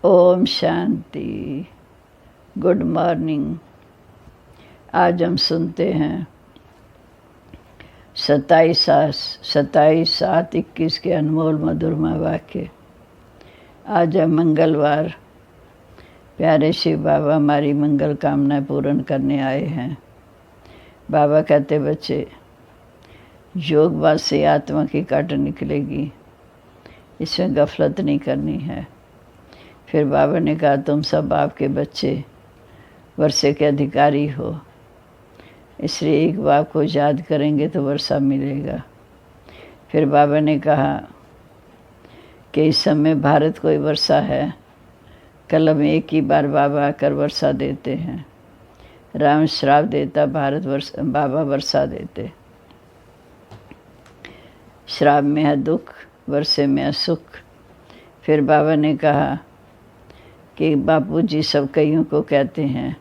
Om Shanti. Good morning. आज हम सुनते हैं 27/7/21 के अनमोल मधुरमा वाक्य। आज है मंगलवार। प्यारे शिव बाबा हमारी मंगल कामनाएं पूर्ण करने आए हैं। बाबा कहते बच्चे, योगवाद से आत्मा की काट निकलेगी, इसमें गफलत नहीं करनी है। फिर बाबा ने कहा, तुम सब बाप के बच्चे वर्षे के अधिकारी हो, इसलिए एक बाप को याद करेंगे तो वर्षा मिलेगा। फिर बाबा ने कहा कि इस समय भारत कोई वर्षा है, कल में एक ही बार बाबा आकर वर्षा देते हैं। राम श्राप देता, बाबा वर्षा देते। श्राप में है दुख, वर्षे में है सुख। फिर बाबा ने कहा कि बापूजी सब कईयों को कहते हैं,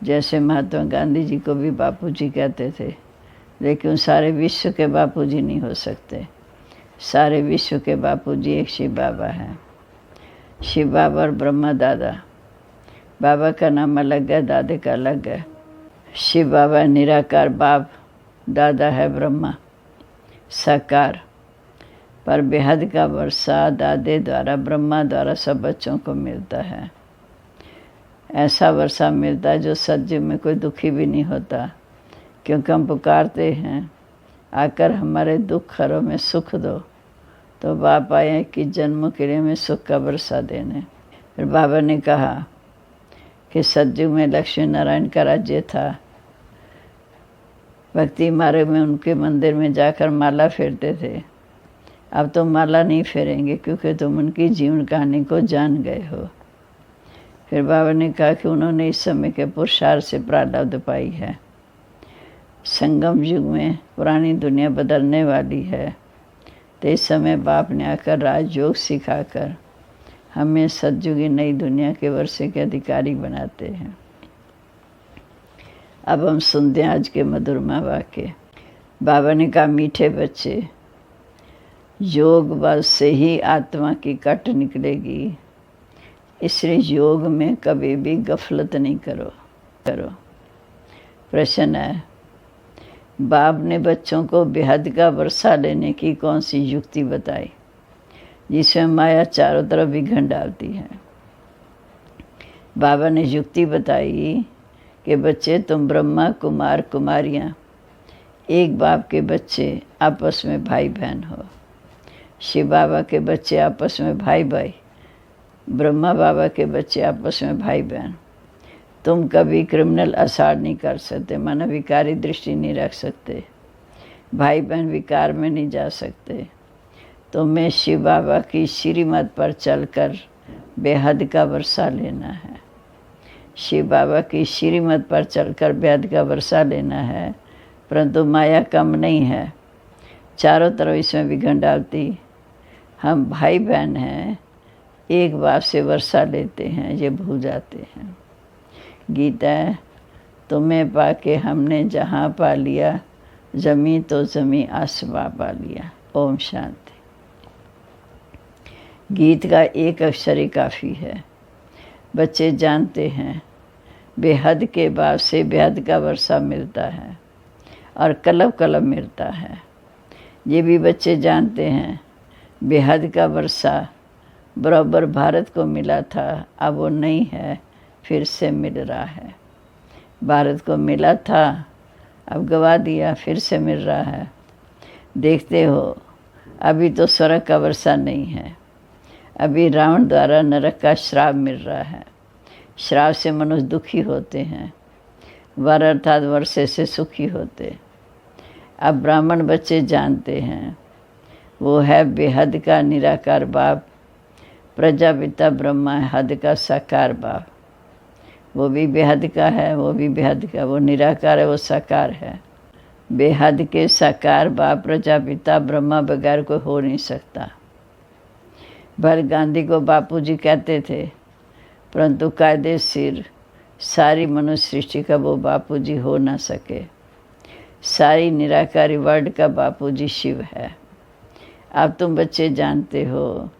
जैसे महात्मा गांधी जी को भी बापूजी कहते थे, लेकिन सारे विश्व के बापूजी नहीं हो सकते। सारे विश्व के बापूजी एक शिव बाबा हैं। शिव बाबा और ब्रह्मा दादा। बाबा का नाम अलग है, दादे का अलग है। शिव बाबा निराकार बाप, दादा है ब्रह्मा साकार। पर बेहद का वर्षा दादे द्वारा, ब्रह्मा द्वारा सब बच्चों को मिलता है। ऐसा वर्षा मिलता है जो सत्युग में कोई दुखी भी नहीं होता, क्योंकि हम पुकारते हैं, आकर हमारे दुख हरों में सुख दो। तो बाप आए कि जन्मों के लिए हमें सुख का वर्षा देने। फिर बाबा ने कहा कि सत्युग में लक्ष्मी नारायण का राज्य था। भक्ति मार्ग में उनके मंदिर में जाकर माला फेरते थे। अब तो माला नहीं फेरेंगे, क्योंकि तुम उनकी जीवन कहानी को जान गए हो। फिर बाबा ने कहा कि उन्होंने इस समय के पुरुषार्थ से प्रारब्ध पाई है। संगम युग में पुरानी दुनिया बदलने वाली है, तो इस समय बाप ने आकर राजयोग सिखाकर हमें सतयुगी नई दुनिया के वर्षे के अधिकारी बनाते हैं। अब हम सुनते हैं आज के मधुरमा वाक्य। बाबा ने कहा, मीठे बच्चे, योग बल से ही आत्मा की कट निकलेगी, इसलिए योग में कभी भी गफलत नहीं करो। प्रश्न है, बाप ने बच्चों को बेहद का वर्षा लेने की कौन सी युक्ति बताई, जिसमें माया चारों तरफ विघन डालती है। बाबा ने युक्ति बताई कि बच्चे, तुम ब्रह्मा कुमार कुमारियाँ, एक बाप के बच्चे आपस में भाई बहन हो। शिव बाबा के बच्चे आपस में भाई भाई, ब्रह्मा बाबा के बच्चे आपस में भाई बहन। तुम कभी क्रिमिनल आसार नहीं कर सकते, माना विकारी दृष्टि नहीं रख सकते। भाई बहन विकार में नहीं जा सकते। तुम्हें शिव बाबा की श्रीमत पर चलकर बेहद का वर्षा लेना है। शिव बाबा की श्रीमत पर चलकर बेहद का वर्षा लेना है, परंतु माया कम नहीं है, चारों तरफ इसमें विघन डालती। हम भाई बहन हैं, एक बाप से वर्षा लेते हैं, ये भूल जाते हैं। गीता है, तुम्हें पाके हमने जहाँ पा लिया, जमी तो जमी आसमां पा लिया। ओम शांति। गीत का एक अक्षर ही काफ़ी है। बच्चे जानते हैं, बेहद के बाप से बेहद का वर्षा मिलता है और कलब कलब मिलता है। ये भी बच्चे जानते हैं, बेहद का वर्षा बराबर भारत को मिला था, अब वो नहीं है, फिर से मिल रहा है। भारत को मिला था, अब गवा दिया, फिर से मिल रहा है। देखते हो, अभी तो स्वर्ग का वर्षा नहीं है, अभी रावण द्वारा नरक का श्राप मिल रहा है। श्राप से मनुष्य दुखी होते हैं, वर अर्थात वर्षे से सुखी होते। अब ब्राह्मण बच्चे जानते हैं, वो है बेहद का निराकार बाप, प्रजापिता ब्रह्मा है, हद का साकार बाप। वो भी बेहद का है, वो भी बेहद का, वो निराकार है, वो साकार है। बेहद के साकार बाप प्रजापिता ब्रह्मा बगैर कोई हो नहीं सकता। भर गांधी को बापूजी कहते थे, परंतु कायदेशीर सारी मनुष्य सृष्टि का वो बापूजी हो ना सके। सारी निराकारी वर्ल्ड का बापूजी शिव है। अब तुम बच्चे जानते हो,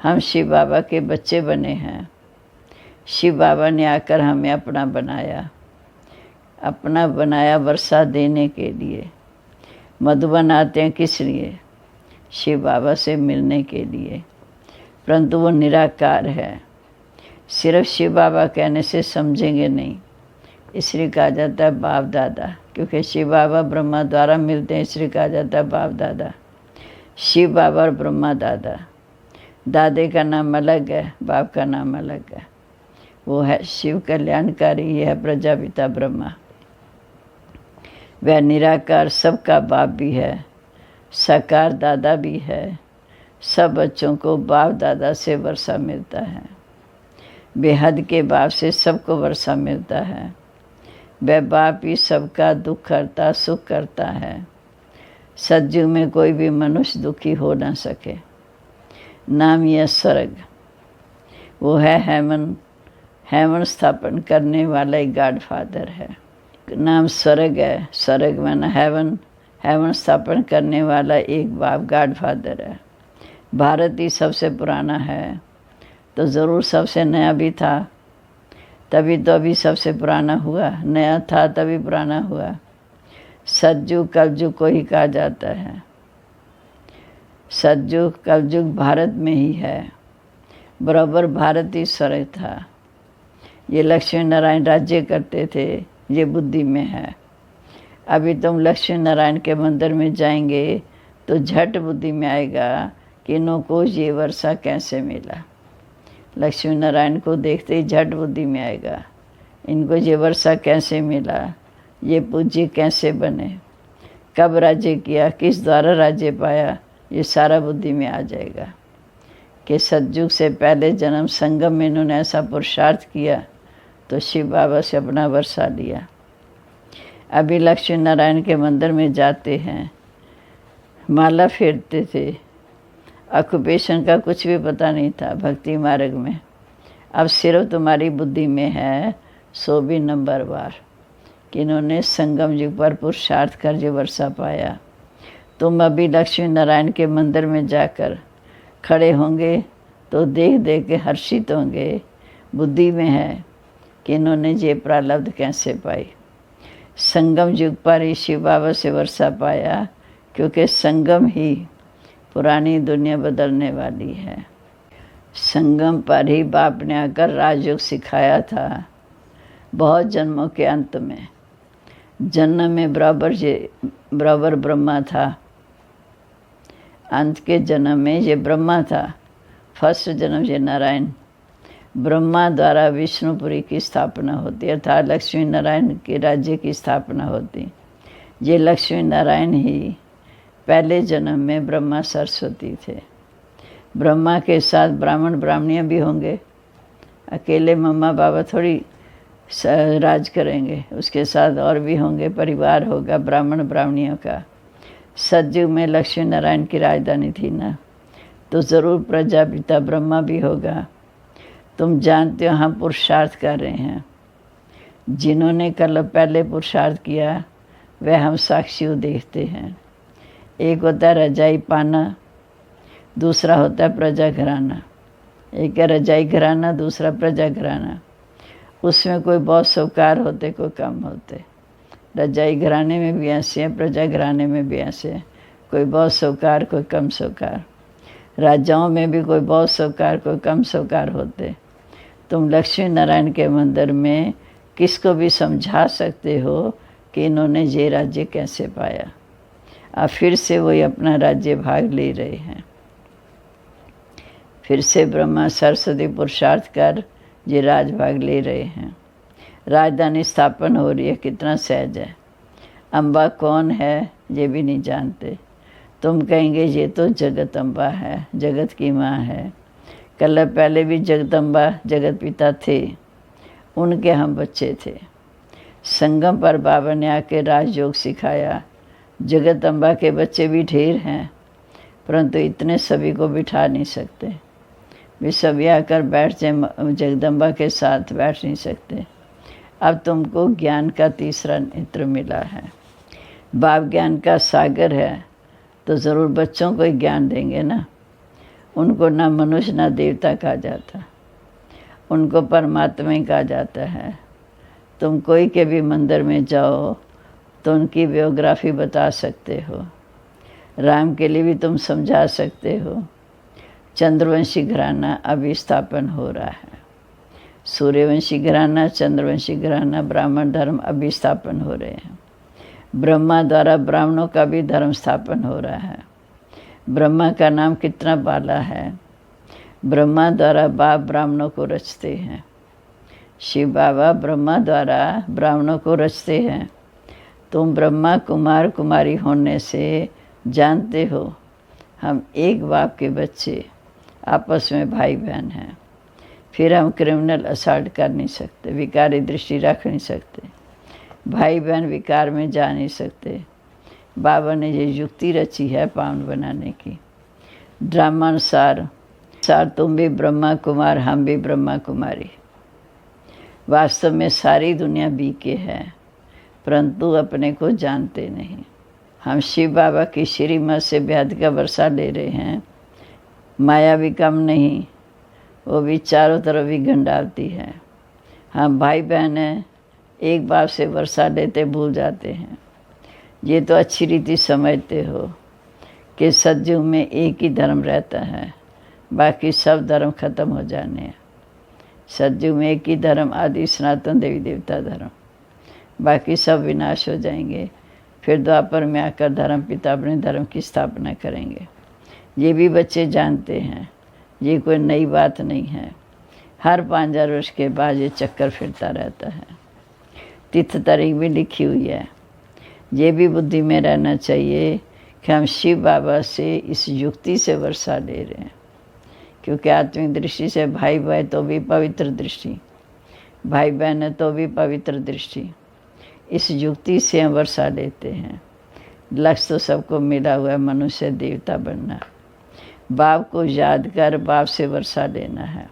हम शिव बाबा के बच्चे बने हैं। शिव बाबा ने आकर हमें अपना बनाया वर्षा देने के लिए। मधुबन आते हैं किस लिए? शिव बाबा से मिलने के लिए, परंतु वो निराकार है। सिर्फ शिव बाबा कहने से समझेंगे नहीं, इसलिए कहा जाता है बाप दादा, क्योंकि शिव बाबा ब्रह्मा द्वारा मिलते हैं, इसलिए कहा जाता है बाप दादा। शिव बाबा और ब्रह्मा दादा, दादे का नाम अलग है, बाप का नाम अलग है। वो है शिव कल्याणकारी, ये है प्रजापिता ब्रह्मा। वह निराकार सबका बाप भी है, साकार दादा भी है। सब बच्चों को बाप दादा से वर्षा मिलता है। बेहद के बाप से सबको वर्षा मिलता है। वह बाप ही सबका दुख करता, सुख करता है। सतयुग में कोई भी मनुष्य दुखी हो ना सके। नाम यह स्वर्ग, वो है हेवन स्थापन करने वाला एक गॉड फादर है। नाम स्वर्ग है, स्वर्ग माना हेवन स्थापन करने वाला एक बाप गॉड फादर है। भारत ही सबसे पुराना है, तो ज़रूर सबसे नया भी था, तभी तो अभी सबसे पुराना हुआ। नया था तभी पुराना हुआ। सतयुग कलयुग को ही कहा जाता है। सतयुग कलयुग भारत में ही है, बराबर भारत ही स्वर्ग था। ये लक्ष्मी नारायण राज्य करते थे, ये बुद्धि में है। अभी तुम लक्ष्मी नारायण के मंदिर में जाएंगे तो झट बुद्धि में आएगा कि इन्हों को ये वर्षा कैसे मिला। लक्ष्मी नारायण को देखते ही झट बुद्धि में आएगा, इनको ये वर्षा कैसे मिला, ये पूज्य कैसे बने, कब राज्य किया, किस द्वारा राज्य पाया, ये सारा बुद्धि में आ जाएगा कि सतयुग से पहले जन्म संगम में इन्होंने ऐसा पुरुषार्थ किया तो शिव बाबा से अपना वर्षा लिया। अभी लक्ष्मी नारायण के मंदिर में जाते हैं, माला फेरते थे, ऑक्यूपेशन का कुछ भी पता नहीं था भक्ति मार्ग में। अब सिर्फ तुम्हारी बुद्धि में है 100 नंबर बार कि इन्होंने संगम युग पर पुरुषार्थ कर जो वर्षा पाया। तुम अभी लक्ष्मी नारायण के मंदिर में जाकर खड़े होंगे तो देख देख के हर्षित होंगे। बुद्धि में है कि इन्होंने ये प्रारब्ध कैसे पाई। संगम युग पर ही शिव बाबा से वर्षा पाया, क्योंकि संगम ही पुरानी दुनिया बदलने वाली है। संगम पर ही बाप ने आकर राजयोग सिखाया था। बहुत जन्मों के अंत में, जन्म में बराबर ब्रह्मा था, अंत के जन्म में ये ब्रह्मा था, फर्स्ट जन्म ये नारायण। ब्रह्मा द्वारा विष्णुपुरी की स्थापना होती, अर्थात लक्ष्मी नारायण के राज्य की स्थापना होती। ये लक्ष्मी नारायण ही पहले जन्म में ब्रह्मा सरस्वती थे। ब्रह्मा के साथ ब्राह्मण ब्राह्मणियाँ भी होंगे, अकेले मम्मा बाबा थोड़ी राज करेंगे, उसके साथ और भी होंगे, परिवार होगा ब्राह्मण ब्राह्मणियों का। सतयुग में लक्ष्मी नारायण की राजधानी थी ना, तो ज़रूर प्रजापिता ब्रह्मा भी होगा। तुम जानते हो हम पुरुषार्थ कर रहे हैं। जिन्होंने कल पहले पुरुषार्थ किया वह हम साक्षी देखते हैं। एक होता है रजाई पाना, दूसरा होता है प्रजा घराना। एक है रजाई घराना, दूसरा प्रजा घराना। उसमें कोई बहुत सौकार होते, कोई कम होते। रजाई घराने में भी ऐसे हैं, प्रजा घराने में भी ऐसे हैं, कोई बहुत सौकार, कोई कम सौकार। राजाओं में भी कोई बहुत सौकार, कोई कम सौकार होते। तुम लक्ष्मी नारायण के मंदिर में किसको भी समझा सकते हो कि इन्होंने ये राज्य कैसे पाया। अब फिर से वही अपना राज्य भाग ले रहे हैं। फिर से ब्रह्मा सरस्वती पुरुषार्थ कर ये राजभाग ले रहे हैं। राजधानी स्थापन हो रही है, कितना सहज है। अम्बा कौन है ये भी नहीं जानते। तुम कहेंगे ये तो जगत अम्बा है, जगत की माँ है। कल पहले भी जगदम्बा जगत पिता थे, उनके हम बच्चे थे। संगम पर बाबा ने आके राजयोग सिखाया। जगत अम्बा के बच्चे भी ढेर हैं, परंतु इतने सभी को बिठा नहीं सकते। वे सभी आकर बैठ जाए, जगदम्बा के साथ बैठ नहीं सकते। अब तुमको ज्ञान का तीसरा नेत्र मिला है। बाप ज्ञान का सागर है, तो ज़रूर बच्चों को ही ज्ञान देंगे ना। उनको ना मनुष्य ना देवता कहा जाता, उनको परमात्मा ही कहा जाता है। तुम कोई के भी मंदिर में जाओ तो उनकी बायोग्राफी बता सकते हो, राम के लिए भी तुम समझा सकते हो। चंद्रवंशी घराना अभी स्थापन हो रहा है, सूर्यवंशी घराना, चंद्रवंशी घराना, ब्राह्मण धर्म अभी स्थापन हो रहे हैं। ब्रह्मा द्वारा ब्राह्मणों का भी धर्म स्थापन हो रहा है। ब्रह्मा का नाम कितना बाला है। ब्रह्मा द्वारा बाप ब्राह्मणों को रचते हैं। शिव बाबा ब्रह्मा द्वारा ब्राह्मणों को रचते हैं। तुम ब्रह्मा कुमार कुमारी होने से जानते हो हम एक बाप के बच्चे आपस में भाई बहन हैं। फिर हम क्रिमिनल असल्ट कर नहीं सकते, विकारी दृष्टि रख नहीं सकते, भाई बहन विकार में जा नहीं सकते। बाबा ने ये युक्ति रची है पावन बनाने की। ड्रामानुसार तुम भी ब्रह्मा कुमार, हम भी ब्रह्मा कुमारी। वास्तव में सारी दुनिया बीके है, परंतु अपने को जानते नहीं। हम शिव बाबा की श्रीमत से बेहद का वर्षा ले रहे हैं। माया भी कम नहीं, वो भी चारों तरफ विघन डालती है। हम भाई बहन हैं, एक बाप से वर्षा लेते भूल जाते हैं। ये तो अच्छी रीति समझते हो कि सतयुग में एक ही धर्म रहता है, बाकी सब धर्म खत्म हो जाने हैं। सतयुग में एक ही धर्म आदि सनातन देवी देवता धर्म, बाकी सब विनाश हो जाएंगे। फिर द्वापर में आकर धर्म पिता अपने धर्म की स्थापना करेंगे। ये भी बच्चे जानते हैं, ये कोई नई बात नहीं है। हर 5000 वर्ष के बाद ये चक्कर फिरता रहता है। तिथि तारीख भी लिखी हुई है। ये भी बुद्धि में रहना चाहिए कि हम शिव बाबा से इस युक्ति से वर्षा ले रहे हैं, क्योंकि आत्मिक दृष्टि से भाई भाई तो भी पवित्र दृष्टि, भाई बहन है तो भी पवित्र दृष्टि। इस युक्ति से हम वर्षा लेते हैं। लक्ष्य तो सबको मिला हुआ है, मनुष्य देवता बनना। बाप को याद कर बाप से वर्षा लेना है।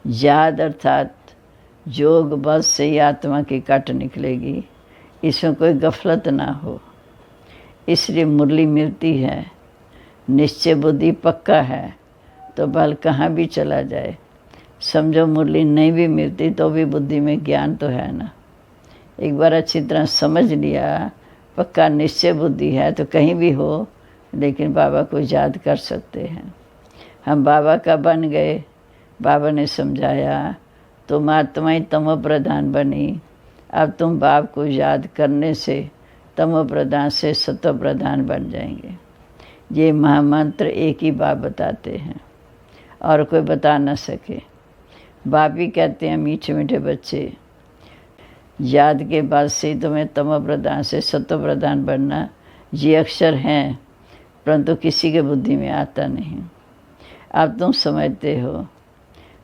याद अर्थात योग बल से ही आत्मा की कट निकलेगी, इसमें कोई गफलत ना हो। इसलिए मुरली मिलती है। निश्चय बुद्धि पक्का है तो बल कहाँ भी चला जाए। समझो मुरली नहीं भी मिलती तो भी बुद्धि में ज्ञान तो है ना। एक बार अच्छी तरह समझ लिया, पक्का निश्चय बुद्धि है तो कहीं भी हो, लेकिन बाबा को याद कर सकते हैं। हम बाबा का बन गए। बाबा ने समझाया तुम आत्मा ही तमो प्रधान बनी, अब तुम बाप को याद करने से तमो प्रधान से सतो प्रधान बन जाएंगे। ये महामंत्र एक ही बाप बताते हैं और कोई बता न सके। बाप ही कहते हैं मीठे मीठे बच्चे, याद के बाद से तुम्हें तमो प्रधान से सतो प्रधान बनना। ये अक्षर हैं, परंतु किसी के बुद्धि में आता नहीं। अब तुम समझते हो।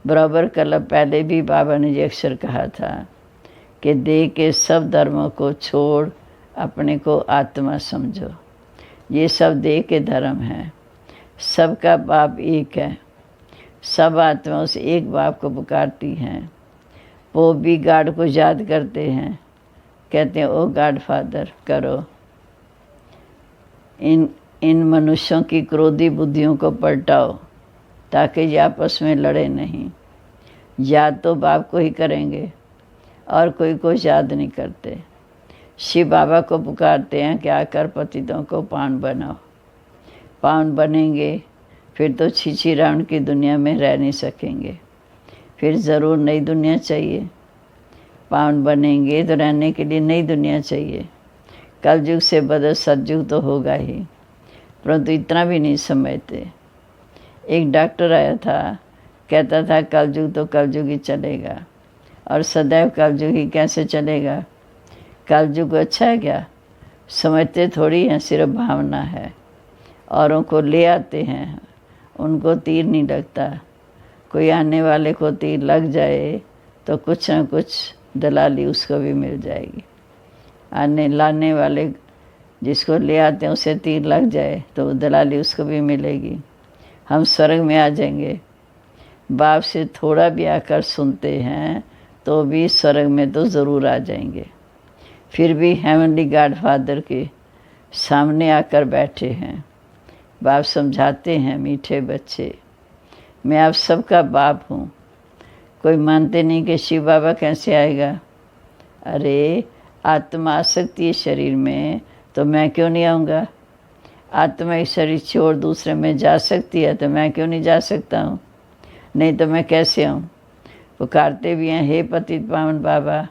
बराबर कल पहले भी बाबा ने ये अक्षर कहा था कि देह के सब धर्मों को छोड़ अपने को आत्मा समझो। ये सब देह के धर्म हैं। सबका बाप एक है। सब आत्मा उस एक बाप को पुकारती हैं। वो भी गॉड को याद करते हैं, कहते हैं ओ गॉड फादर करो। इन मनुष्यों की क्रोधी बुद्धियों को पलटाओ ताकि ये आपस में लड़े नहीं। याद तो बाप को ही करेंगे और कोई को याद नहीं करते। शिव बाबा को पुकारते हैं कि आकर पतितों को पावन बनाओ। पावन बनेंगे फिर तो छीछी रावण की दुनिया में रह नहीं सकेंगे, फिर ज़रूर नई दुनिया चाहिए। पावन बनेंगे तो रहने के लिए नई दुनिया चाहिए। कलयुग से बदल सतयुग तो होगा ही, परंतु इतना भी नहीं समझते। एक डॉक्टर आया था, कहता था कलयुग तो कलयुग ही चलेगा, और सदैव कलयुग ही कैसे चलेगा। कलयुग अच्छा है क्या? समझते थोड़ी हैं, सिर्फ भावना है। औरों को ले आते हैं, उनको तीर नहीं लगता। कोई आने वाले को तीर लग जाए तो कुछ न कुछ दलाली उसको भी मिल जाएगी। लाने वाले जिसको ले आते हैं उसे तीर लग जाए तो दलाली उसको भी मिलेगी। हम स्वर्ग में आ जाएंगे। बाप से थोड़ा भी आकर सुनते हैं तो भी स्वर्ग में तो ज़रूर आ जाएंगे। फिर भी हेवनली गॉड फादर के सामने आकर बैठे हैं। बाप समझाते हैं, मीठे बच्चे मैं आप सबका बाप हूँ। कोई मानते नहीं कि शिव बाबा कैसे आएगा। अरे आत्मा आ सकती है शरीर में तो मैं क्यों नहीं आऊँगा। आत्मा इस शरीर छोड़ दूसरे में जा सकती है तो मैं क्यों नहीं जा सकता हूँ। नहीं तो मैं कैसे आऊँ। पुकारते भी हैं, हे पतित पावन बाबा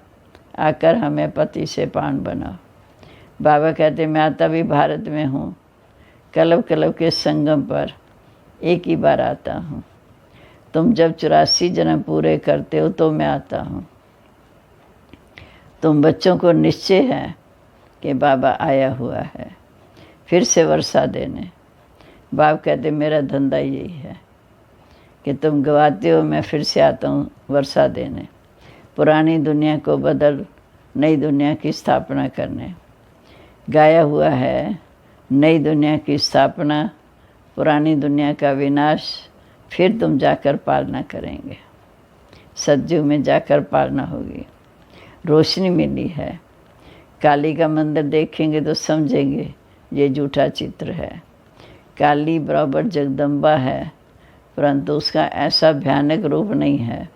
आकर हमें पति से पावन बनाओ। बाबा कहते मैं आता भी भारत में हूँ, कलव कलव के संगम पर एक ही बार आता हूँ। तुम जब 84 जन्म पूरे करते हो तो मैं आता हूँ। तुम बच्चों को निश्चय है कि बाबा आया हुआ है फिर से वर्षा देने। बाप कहते मेरा धंधा यही है कि तुम गवाते हो, मैं फिर से आता हूँ वर्षा देने, पुरानी दुनिया को बदल नई दुनिया की स्थापना करने। गाया हुआ है नई दुनिया की स्थापना, पुरानी दुनिया का विनाश, फिर तुम जाकर पालना करेंगे। सतयुग में जाकर पालना होगी। रोशनी मिली है। काली का मंदिर देखेंगे तो समझेंगे ये झूठा चित्र है। काली बराबर जगदम्बा है, परंतु उसका ऐसा भयानक रूप नहीं है।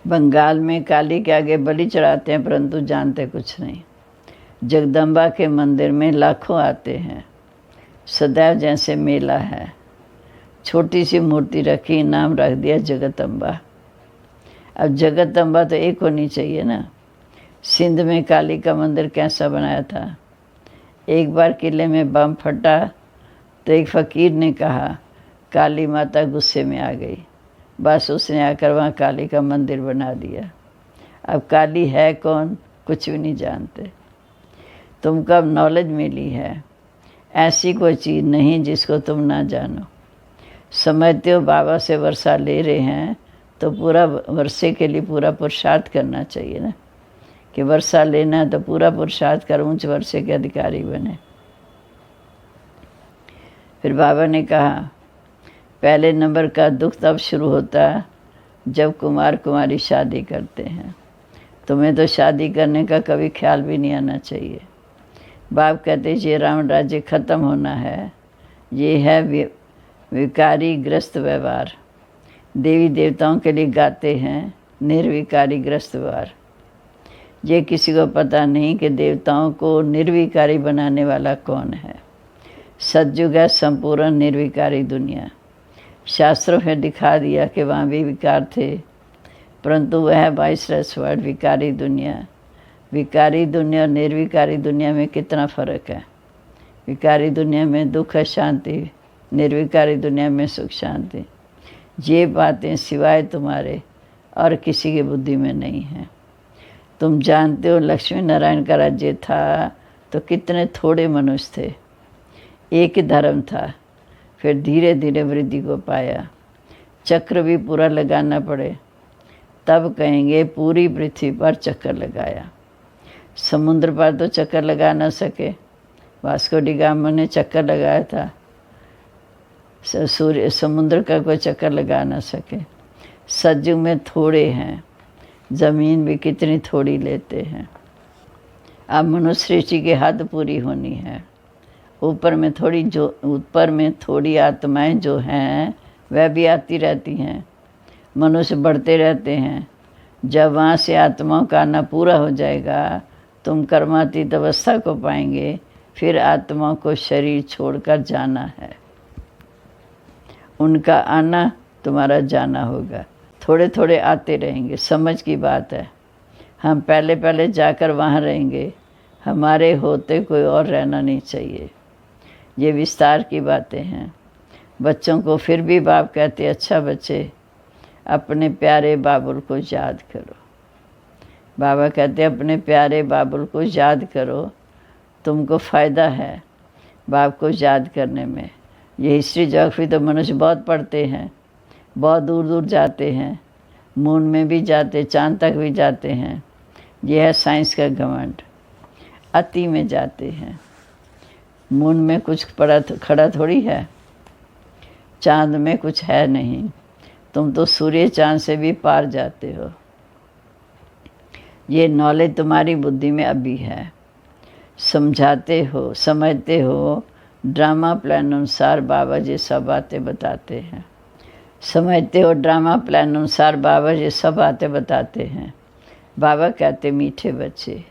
बंगाल में काली के आगे बलि चढ़ाते हैं परंतु जानते कुछ नहीं। जगदम्बा के मंदिर में लाखों आते हैं, सदैव जैसे मेला है। छोटी सी मूर्ति रखी, नाम रख दिया जगत अम्बा। अब जगत अम्बा तो एक होनी चाहिए ना। सिंध में काली का मंदिर कैसा बनाया था। एक बार किले में बम फटा तो एक फ़कीर ने कहा काली माता गुस्से में आ गई, बस उसने आकर वहाँ काली का मंदिर बना दिया। अब काली है कौन कुछ भी नहीं जानते। तुमको अब नॉलेज मिली है, ऐसी कोई चीज़ नहीं जिसको तुम ना जानो। समझते हो बाबा से वर्षा ले रहे हैं तो पूरा वर्षे के लिए पूरा पुरुषार्थ करना चाहिए ना, कि वर्षा लेना है तो पूरा पुरुषार्थ कर ऊंच वर्षे के अधिकारी बने। फिर बाबा ने कहा पहले नंबर का दुख तब शुरू होता है जब कुमार कुमारी शादी करते हैं। तुम्हें तो शादी करने का कभी ख्याल भी नहीं आना चाहिए। बाप कहते ये रावण राज्य ख़त्म होना है। ये है विकारी ग्रस्त व्यवहार। देवी देवताओं के लिए गाते हैं निर्विकारी ग्रस्त व्यवहार। ये किसी को पता नहीं कि देवताओं को निर्विकारी बनाने वाला कौन है। सतयुग है संपूर्ण निर्विकारी दुनिया। शास्त्रों में दिखा दिया कि वहाँ भी विकार थे, परंतु वह 22 वर्ड विकारी दुनिया। विकारी दुनिया और निर्विकारी दुनिया में कितना फ़र्क है। विकारी दुनिया में दुख शांति, निर्विकारी दुनिया में सुख शांति। ये बातें सिवाय तुम्हारे और किसी की बुद्धि में नहीं है। तुम जानते हो लक्ष्मी नारायण का राज्य था तो कितने थोड़े मनुष्य थे, एक ही धर्म था, फिर धीरे धीरे वृद्धि को पाया। चक्र भी पूरा लगाना पड़े तब कहेंगे पूरी पृथ्वी पर चक्कर लगाया। समुद्र पर तो चक्कर लगा ना सके। वास्को डी गामा ने चक्कर लगाया था, सूर्य समुद्र का कोई चक्कर लगा ना सके। सतयुग में थोड़े हैं, ज़मीन भी कितनी थोड़ी लेते हैं। अब मनुष्य सृष्टि की हद पूरी होनी है। ऊपर में थोड़ी आत्माएं जो हैं वह भी आती रहती हैं। मनुष्य बढ़ते रहते हैं। जब वहाँ से आत्माओं का आना पूरा हो जाएगा तुम कर्मातीत अवस्था को पाएंगे। फिर आत्माओं को शरीर छोड़कर जाना है। उनका आना तुम्हारा जाना होगा। थोड़े थोड़े आते रहेंगे, समझ की बात है। हम पहले पहले जाकर वहाँ रहेंगे, हमारे होते कोई और रहना नहीं चाहिए। ये विस्तार की बातें हैं। बच्चों को फिर भी बाप कहते अच्छा बच्चे अपने प्यारे बाबुल को याद करो। बाबा कहते अपने प्यारे बाबुल को याद करो, तुमको फ़ायदा है बाप को याद करने में। ये हिस्ट्री ज्योग्राफी तो मनुष्य बहुत पढ़ते हैं, बहुत दूर दूर जाते हैं, मून में भी जाते, चांद तक भी जाते हैं। यह है साइंस का घमंड। अति में जाते हैं। मून में कुछ खड़ा थोड़ी है, चांद में कुछ है नहीं। तुम तो सूर्य चांद से भी पार जाते हो। ये नॉलेज तुम्हारी बुद्धि में अभी है। समझाते हो, समझते हो ड्रामा प्लान अनुसार बाबा जी सब बातें बताते हैं। समझते हो, ड्रामा प्लान अनुसार बाबा जी सब बातें बताते हैं। बाबा कहते, मीठे बच्चे,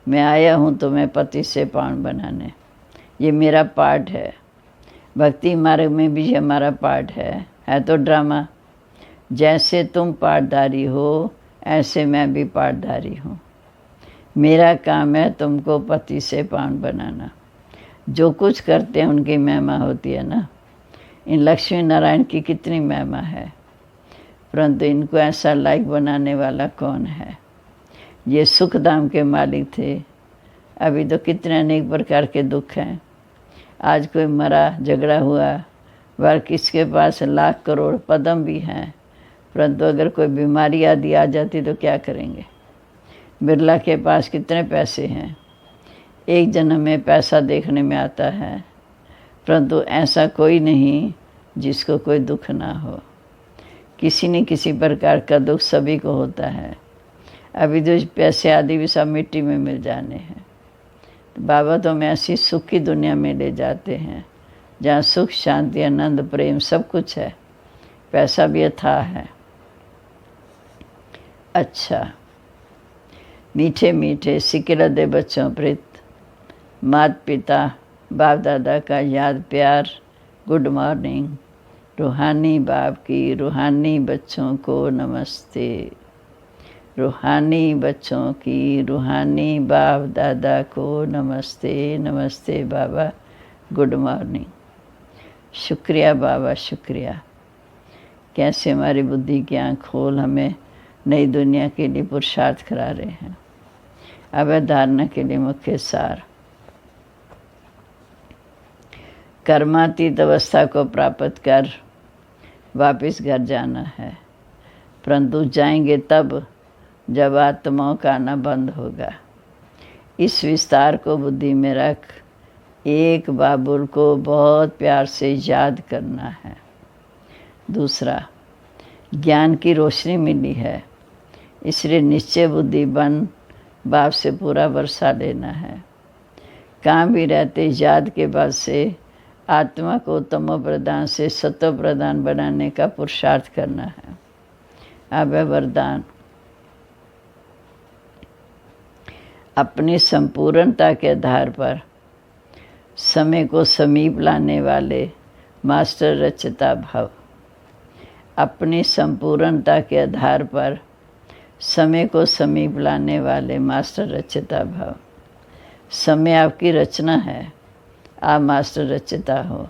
मैं आया हूँ तुम्हें पति से पावन बनाने। ये मेरा पार्ट है। भक्ति मार्ग में भी हमारा पार्ट है तो ड्रामा। जैसे तुम पार्टधारी हो ऐसे मैं भी पार्टधारी हूँ। मेरा काम है तुमको पति से पावन बनाना। जो कुछ करते हैं उनकी महिमा होती है ना। इन लक्ष्मी नारायण की कितनी महिमा है, परंतु इनको ऐसा लायक बनाने वाला कौन है। ये सुखधाम के मालिक थे, अभी तो कितने अनेक प्रकार के दुख हैं। आज कोई मरा, झगड़ा हुआ, वह किसके पास लाख करोड़ पदम भी हैं, परंतु अगर कोई बीमारी आदि आ जाती तो क्या करेंगे। बिरला के पास कितने पैसे हैं, एक जन्म में पैसा देखने में आता है, परंतु ऐसा कोई नहीं जिसको कोई दुख ना हो। किसी न किसी प्रकार का दुख सभी को होता है। अभी तो पैसे आदि भी सब मिट्टी में मिल जाने हैं। तो बाबा तो हमें ऐसी सुख की दुनिया में ले जाते हैं जहाँ सुख, शांति, आनंद, प्रेम सब कुछ है। पैसा भी अथाह है। अच्छा, मीठे मीठे सिकरदे बच्चों प्रीत, माता पिता बाप दादा का याद प्यार, गुड मॉर्निंग। रूहानी बाप की रूहानी बच्चों को नमस्ते। रूहानी बच्चों की रूहानी बाप दादा को नमस्ते। नमस्ते बाबा, गुड मॉर्निंग। शुक्रिया बाबा, शुक्रिया। कैसे हमारी बुद्धि की आँख खोल हमें नई दुनिया के लिए पुरुषार्थ करा रहे हैं। अब धारणा के लिए मुख्य सार। कर्मातीत अवस्था को प्राप्त कर वापस घर जाना है, परंतु जाएंगे तब जब आत्माओं का आना बंद होगा। इस विस्तार को बुद्धि में रख एक बाबुल को बहुत प्यार से याद करना है। दूसरा, ज्ञान की रोशनी मिली है, इसलिए निश्चय बुद्धि बन बाप से पूरा वर्षा लेना है। काम भी रहते याद के बाद से आत्मा को तमो प्रदान से सत्व प्रदान बनाने का पुरुषार्थ करना है। अब है वरदान। अपनी संपूर्णता के आधार पर समय को समीप लाने वाले मास्टर रचता भव। अपनी संपूर्णता के आधार पर समय को समीप लाने वाले मास्टर रचता भव। समय आपकी रचना है, आप मास्टर रचता हो।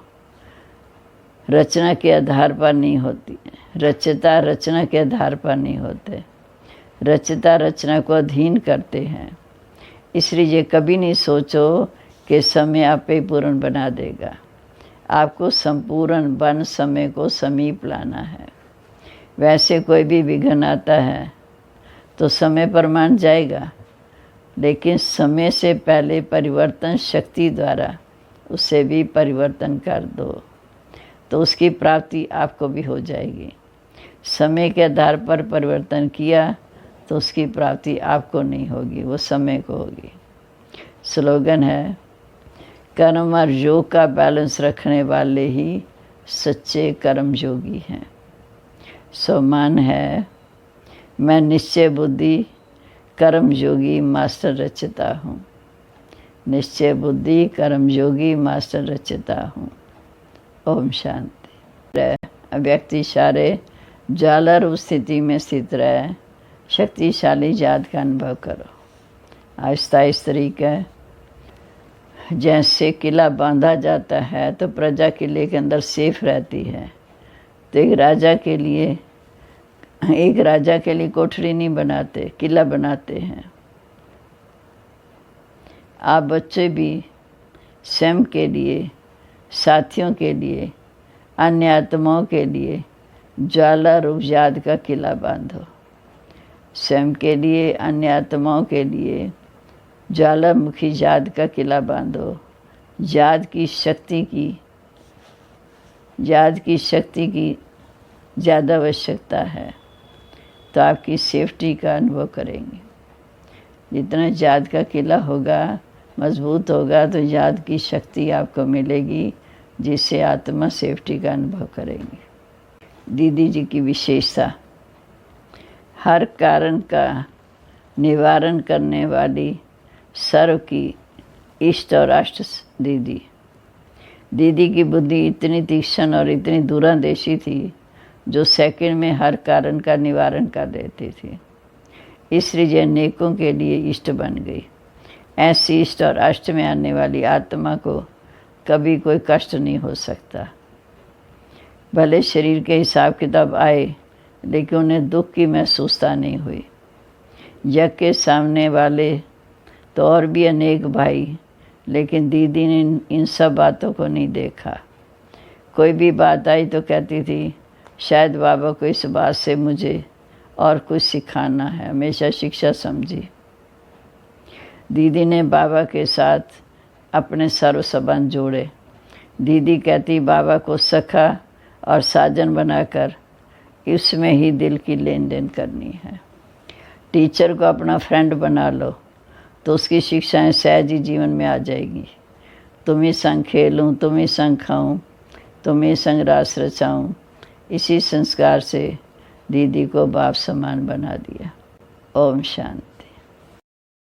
रचना के आधार पर नहीं होती, रचता रचना के आधार पर नहीं होते। रचता रचना को अधीन करते हैं। इसलिए ये कभी नहीं सोचो कि समय आप ही पूर्ण बना देगा। आपको संपूर्ण बन समय को समीप लाना है। वैसे कोई भी विघ्न आता है तो समय पर मान जाएगा, लेकिन समय से पहले परिवर्तन शक्ति द्वारा उसे भी परिवर्तन कर दो तो उसकी प्राप्ति आपको भी हो जाएगी। समय के आधार पर परिवर्तन किया तो उसकी प्राप्ति आपको नहीं होगी, वो समय को होगी। स्लोगन है, कर्म और योग का बैलेंस रखने वाले ही सच्चे कर्म योगी हैं। सम्मान है, मैं निश्चय बुद्धि कर्म योगी मास्टर रचता हूँ। निश्चय बुद्धि कर्म योगी मास्टर रचता हूँ। ओम शांति। व्यक्ति सारे ज्वाला रूप स्थिति में स्थित रहे, शक्तिशाली याद का अनुभव करो। आहिस्ता इस तरीके जैसे किला बांधा जाता है तो प्रजा किले के अंदर सेफ रहती है। तो एक राजा के लिए कोठरी नहीं बनाते, किला बनाते हैं। आप बच्चे भी स्वयं के लिए, साथियों के लिए, अन्य आत्माओं के लिए ज्वाला रूप याद का किला बांधो। स्वयं के लिए, अन्य आत्माओं के लिए ज्वालामुखी याद का किला बांधो। याद की शक्ति की ज़्यादा आवश्यकता है तो आपकी सेफ्टी का अनुभव करेंगे। जितना याद का किला होगा मजबूत होगा तो याद की शक्ति आपको मिलेगी, जिससे आत्मा सेफ्टी का अनुभव करेगी। दीदी जी की विशेषता, हर कारण का निवारण करने वाली सर्व की इष्ट और अष्ट दीदी। दीदी की बुद्धि इतनी तीक्ष्ण और इतनी दूरंदेशी थी, जो सेकंड में हर कारण का निवारण कर देती थी, इसलिए नेकों के लिए इष्ट बन गई। ऐसी इष्ट और अष्ट में आने वाली आत्मा को कभी कोई कष्ट नहीं हो सकता। भले शरीर के हिसाब किताब आए, लेकिन उन्हें दुख की महसूसता नहीं हुई। यज्ञ के सामने वाले तो और भी अनेक भाई, लेकिन दीदी ने इन सब बातों को नहीं देखा। कोई भी बात आई तो कहती थी, शायद बाबा को इस बात से मुझे और कुछ सिखाना है। हमेशा शिक्षा समझी। दीदी ने बाबा के साथ अपने सर्व संबंध जोड़े। दीदी कहती, बाबा को सखा और साजन बनाकर इसमें ही दिल की लेन देन करनी है। टीचर को अपना फ्रेंड बना लो तो उसकी शिक्षाएं सहज ही जीवन में आ जाएगी। तुम्हें संग खेलूँ, तुम्हें संग खाऊँ, तुम्हें संग रास रचाऊँ, इसी संस्कार से दीदी को बाप समान बना दिया। ओम शांति।